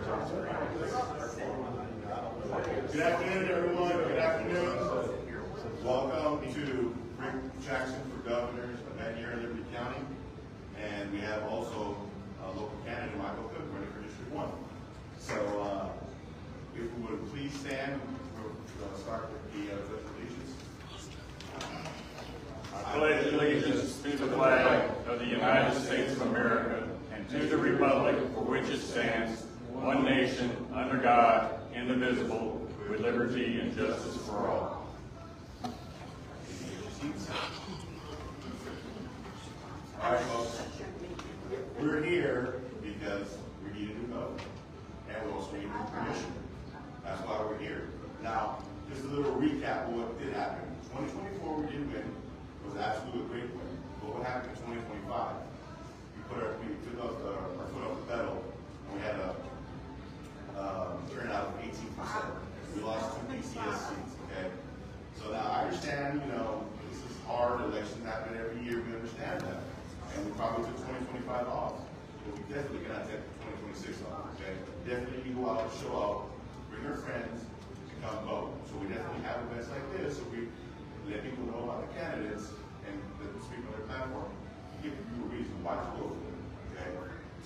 Good afternoon, everyone. Good afternoon. Welcome to Rick Jackson for Governor's event here in Liberty County. And we have also local candidate Michael Cook running for District 1. So if we would please stand, we're going to start with the pledge of allegiance. I pledge allegiance to the flag of the United States of America and to the republic for which it stands, one nation, under God, indivisible, with liberty and justice for all. All right, folks. We're here because we need a new vote, and we also need new permission. That's why we're here. Now, just a little recap of what did happen. 2024 we did win. It was absolutely a great win. But what happened in 2025? We took our foot off the pedal, and we had a turnout of 18%. We lost 2 PCS seats, okay? So now I understand, this is hard. Elections happen every year. We understand that. And we probably took 2025 off. But we definitely cannot take 2026 off, okay? Definitely go out and show out, bring your friends to come vote. So we definitely have events like this, so we let people know about the candidates and let them speak on their platform and give you a reason why to vote for them, okay?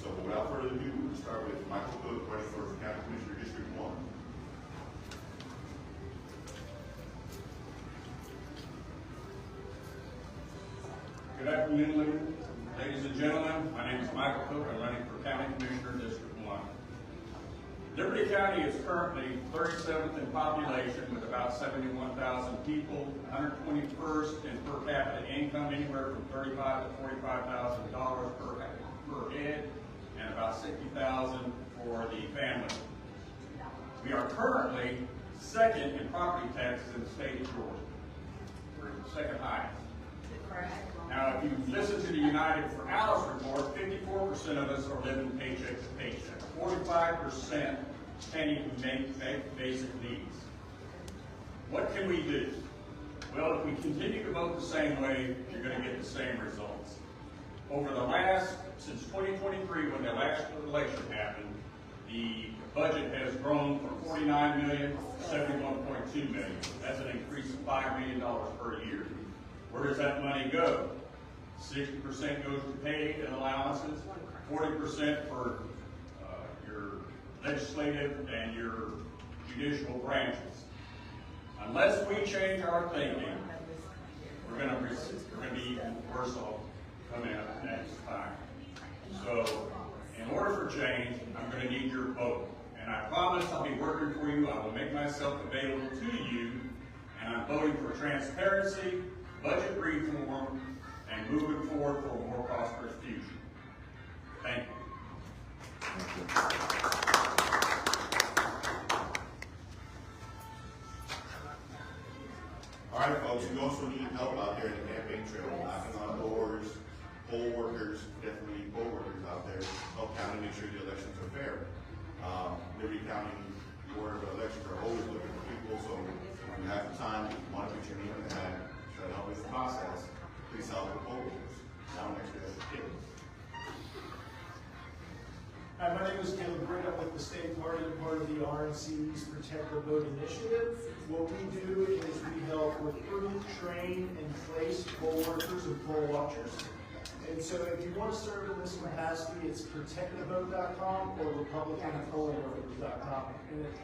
So without further ado, we'll start with Michael Cook, running for County Commissioner District 1. Good afternoon, ladies and gentlemen. My name is Michael Cook. I'm running for County Commissioner District 1. Liberty County is currently 37th in population with about 71,000 people, 121st in per capita income, anywhere from $35,000 to $45,000 per head, and about $60,000 for the family. We are currently second in property taxes in the state of Georgia. We're second highest. Now, if you listen to the United for Alice report, 54% of us are living paycheck to paycheck. 45% can't even make basic needs. What can we do? Well, if we continue to vote the same way, you're going to get the same results. Since 2023, when the last election happened, the budget has grown from $49 million to $71.2 million. That's an increase of $5 million per year. Where does that money go? 60% goes to pay and allowances, 40% for your legislative and your judicial branches. Unless we change our thinking, we're going to be even worse off coming up next time. So, in order for change, I'm going to need your vote. And I promise I'll be working for you. I will make myself available to you. And I'm voting for transparency, budget reform, and moving forward for a more prosperous future. Thank you. All right, folks, we also need help out there in the campaign trail, knocking on doors, poll workers, definitely need poll workers out there, help county make sure the elections are fair. Liberty County Board of Elections are always looking for people, so if you have the time, if you want to put your name in the hat, try to help with the process, please help the poll workers. Now next we have the kids. Hi, my name is Caleb Britt. I'm with the state party, part of the RNC's Protect the Vote initiative. What we do is we help recruit, train, and place poll workers and poll watchers. And so if you want to serve in this capacity, it's protectthevote.com or republicanpollingworkers.com.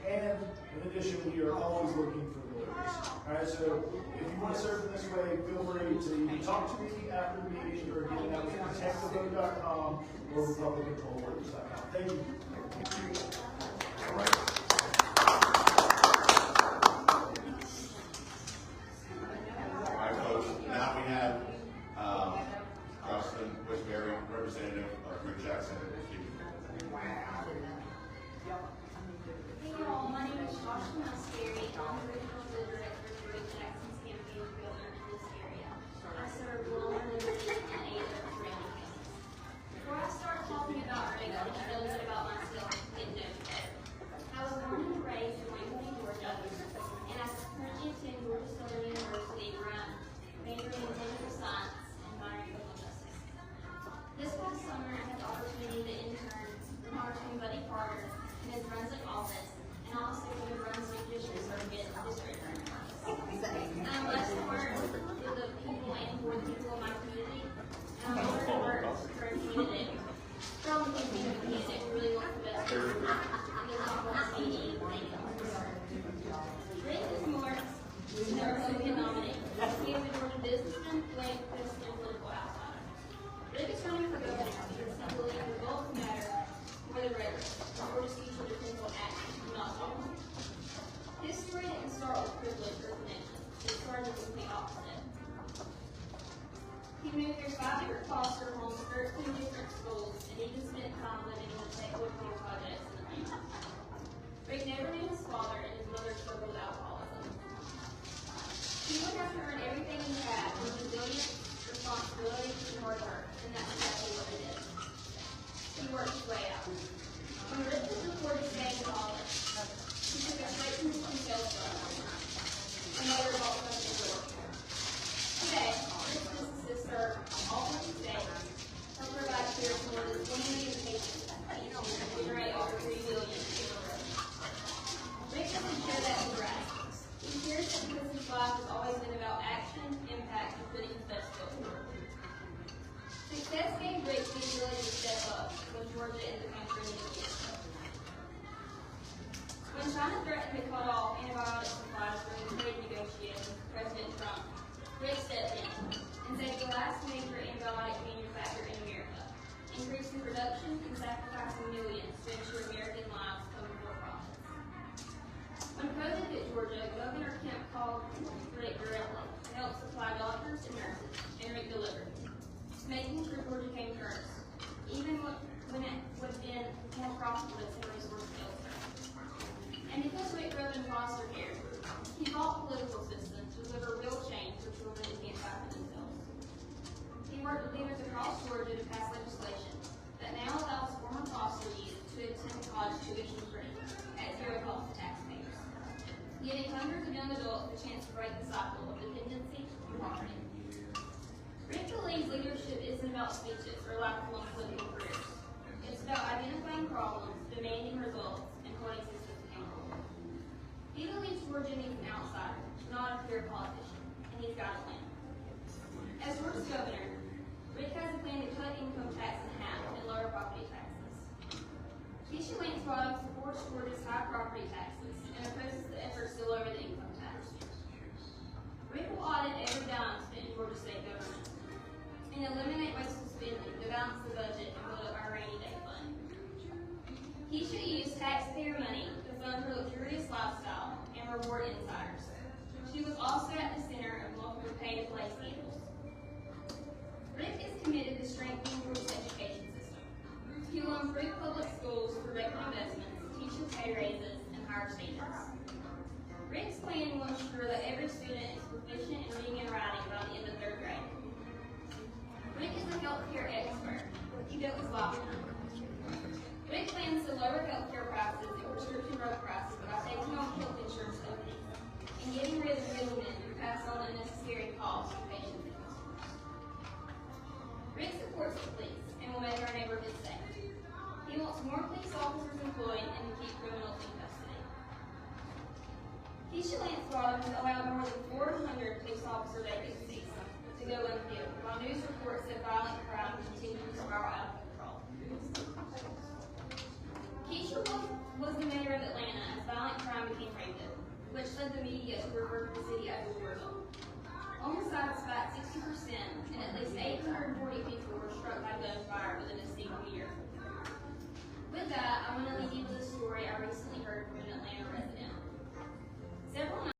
And in addition, we are always looking for voters. All right, so if you want to serve in this way, feel free to either talk to me after the meeting or get it out with protectthevote.com or republicanpollingworkers.com. Thank you. All right. All right, folks. Now we have Joshlynn, Westberry, Representative Rick Jackson. Hey y'all, my name is Joshlynn. I'm the regional director for Rick Jackson's campaign for governor in this area. I serve Wilmer, Liberty, and 8 other surrounding counties. Before I start talking about Rick, I want to know a little bit about myself. foster homes 13 different schools and even spent time living in the Techwood Home projects in Atlanta. Rick never knew his father, and his mother struggled with alcoholism. He would have to earn everything he had with resilience, responsibility, and hard work, and that's exactly what he did. He worked his way out. When Rick was reported staying in college, he took a straight from his sales club and later bought something to work for. Today, Rick's businesses serve all 50 states, help provide care to more than 20 million patients each year, and generate over $3 billion in revenue. Rick doesn't share that with brag. He shares that because his life has always been about action, impact, and putting his best foot forward. Success gave Rick the ability to step up when Georgia and the country needed it. When China threatened to cut off antibiotic supplies during the trade negotiations with President Trump, Rick stepped in and saved the last major antibiotic manufacturer in America, increasing production and sacrificing millions to ensure American lives come before profits. When COVID hit Georgia, Governor Kemp called Rick directly to help supply doctors and nurses, and Rick delivered, making sure Georgia came first, even when it would have been more profitable than some resource elsewhere. And because Rick grew up in foster care, he fought the political system to deliver real change for children who can't fight for themselves. He worked with leaders across Georgia to pass legislation that now allows former foster youth to attend college tuition free at zero cost to taxpayers, giving hundreds of young adults the chance to break the cycle of dependency and poverty. Rick believes leadership isn't about speeches or lifelong political careers. It's about identifying problems, demanding results, and holding systems accountable. He believes Georgia needs an outsider, not a pure politician, and he's got a plan. As Georgia's governor, Rick has a plan to cut income tax in half and lower property taxes. Joshlynn supports Georgia's high property taxes and opposes the efforts to lower the income tax. Rick will audit every dime spent in Georgia state government and eliminate wasteful spending to balance the budget and build up our rainy day fund. He should use taxpayer money to fund her luxurious lifestyle and reward insiders. She was also at the center of multiple pay-to-play scandals. Rick is committed to strengthening Georgia's education system. He will improve public schools through record investments, teacher pay raises, and higher standards. Rick's plan will ensure that every student is proficient in reading and writing by the end of 3rd grade. Rick is a healthcare expert. He built his law firm. Rick plans to lower healthcare prices and prescription drug prices by taking on health insurance companies and getting rid of middlemen who pass on unnecessary costs to patients and customers. Rick supports the police and will make our neighborhood safe. He wants more police officers employed and to keep criminals in custody. Joshlynn has allowed more than 400 police officer vacancies to go unfilled, while news reports that violent crime continues to spiral out of control. Keisha was the mayor of Atlanta as violent crime became rampant, which led the media to refer to the city as a war zone. Homicides spiked 60%, and at least 840 people were struck by gunfire within a single year. With that, I want to leave you with a story I recently heard from an